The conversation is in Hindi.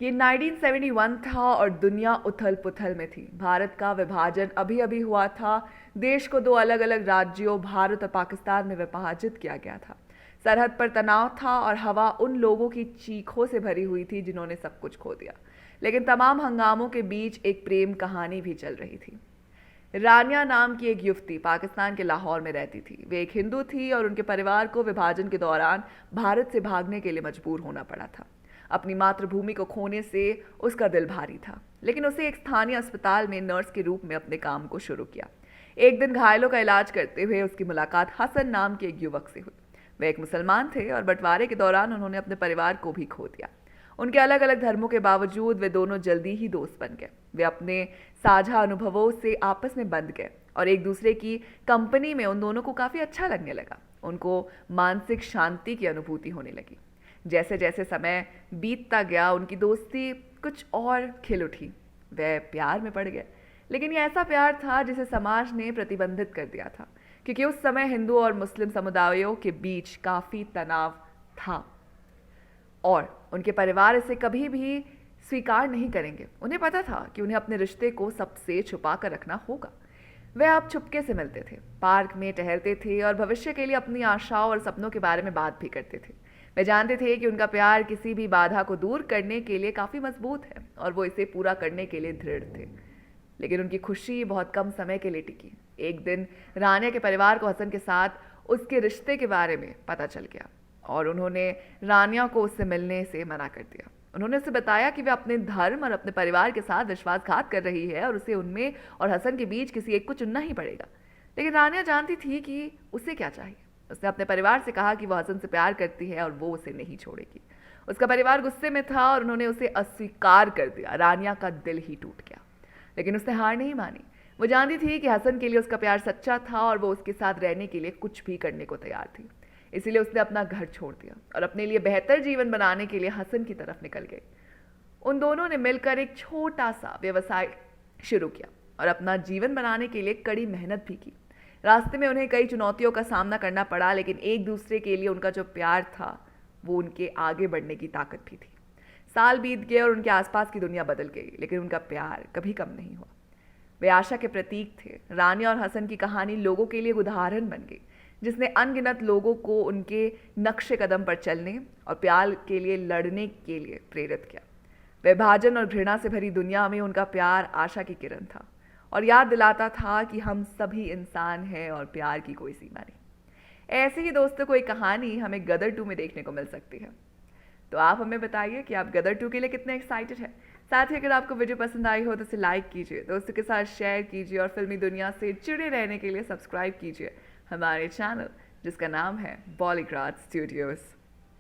ये 1971 था और दुनिया उथल पुथल में थी। भारत का विभाजन अभी अभी हुआ था। देश को दो अलग अलग राज्यों भारत और पाकिस्तान में विभाजित किया गया था। सरहद पर तनाव था और हवा उन लोगों की चीखों से भरी हुई थी जिन्होंने सब कुछ खो दिया। लेकिन तमाम हंगामों के बीच एक प्रेम कहानी भी चल रही थी। रानिया नाम की एक युवती पाकिस्तान के लाहौर में रहती थी। वे एक हिंदू थी और उनके परिवार को विभाजन के दौरान भारत से भागने के लिए मजबूर होना पड़ा था। अपनी मातृभूमि को खोने से उसका दिल भारी था, लेकिन उसे एक स्थानीय अस्पताल में नर्स के रूप में अपने काम को शुरू किया। एक दिन घायलों का इलाज करते हुए उसकी मुलाकात हसन नाम के एक युवक से हुई। वे एक मुसलमान थे और बंटवारे के दौरान उन्होंने अपने परिवार को भी खो दिया। उनके अलग अलग धर्मों के बावजूद वे दोनों जल्दी ही दोस्त बन गए। वे अपने साझा अनुभवों से आपस में बंध गए और एक दूसरे की कंपनी में उन दोनों को काफ़ी अच्छा लगने लगा। उनको मानसिक शांति की अनुभूति होने लगी। जैसे जैसे समय बीतता गया उनकी दोस्ती कुछ और खिल उठी। वे प्यार में पड़ गए, लेकिन ये ऐसा प्यार था जिसे समाज ने प्रतिबंधित कर दिया था, क्योंकि उस समय हिंदू और मुस्लिम समुदायों के बीच काफ़ी तनाव था और उनके परिवार इसे कभी भी स्वीकार नहीं करेंगे। उन्हें पता था कि उन्हें अपने रिश्ते को सबसे छुपा कर रखना होगा। वे अब चुपके से मिलते थे, पार्क में टहलते थे और भविष्य के लिए अपनी आशाओं और सपनों के बारे में बात भी करते थे। वे जानते थे कि उनका प्यार किसी भी बाधा को दूर करने के लिए काफ़ी मजबूत है और वो इसे पूरा करने के लिए दृढ़ थे। लेकिन उनकी खुशी बहुत कम समय के लिए टिकी। एक दिन रानिया के परिवार को हसन के साथ उसके रिश्ते के बारे में पता चल गया और उन्होंने रानिया को उससे मिलने से मना कर दिया। उन्होंने उसे बताया कि वे अपने धर्म और अपने परिवार के साथ विश्वासघात कर रही है और उसे उनमें और हसन के बीच किसी एक को चुनना ही पड़ेगा। लेकिन रानिया जानती थी कि उसे क्या चाहिए। उसने अपने परिवार से कहा कि वह हसन से प्यार करती है और वो उसे नहीं छोड़ेगी। उसका परिवार गुस्से में था और उन्होंने उसे अस्वीकार कर दिया। रानिया का दिल ही टूट गया, लेकिन उसने हार नहीं मानी। वो जानती थी कि हसन के लिए उसका प्यार सच्चा था और वो उसके साथ रहने के लिए कुछ भी करने को तैयार थी। इसीलिए उसने अपना घर छोड़ दिया और अपने लिए बेहतर जीवन बनाने के लिए हसन की तरफ निकल गई। उन दोनों ने मिलकर एक छोटा सा व्यवसाय शुरू किया और अपना जीवन बनाने के लिए कड़ी मेहनत भी की। रास्ते में उन्हें कई चुनौतियों का सामना करना पड़ा, लेकिन एक दूसरे के लिए उनका जो प्यार था वो उनके आगे बढ़ने की ताकत भी थी। साल बीत गए और उनके आसपास की दुनिया बदल गई, लेकिन उनका प्यार कभी कम नहीं हुआ। वे आशा के प्रतीक थे। रानिया और हसन की कहानी लोगों के लिए एक उदाहरण बन गई, जिसने अनगिनत लोगों को उनके नक्शे कदम पर चलने और प्यार के लिए लड़ने के लिए प्रेरित किया। विभाजन और घृणा से भरी दुनिया में उनका प्यार आशा की किरण था और याद दिलाता था कि हम सभी इंसान हैं और प्यार की कोई सीमा नहीं। ऐसे ही दोस्तों को एक कहानी हमें गदर 2 में देखने को मिल सकती है। तो आप हमें बताइए कि आप गदर 2 के लिए कितने एक्साइटेड हैं। साथ ही अगर आपको वीडियो पसंद आई हो तो इसे लाइक कीजिए, दोस्तों के साथ शेयर कीजिए और फिल्मी दुनिया से जुड़े रहने के लिए सब्सक्राइब कीजिए हमारे चैनल जिसका नाम है बॉलीग्राड स्टूडियोज़।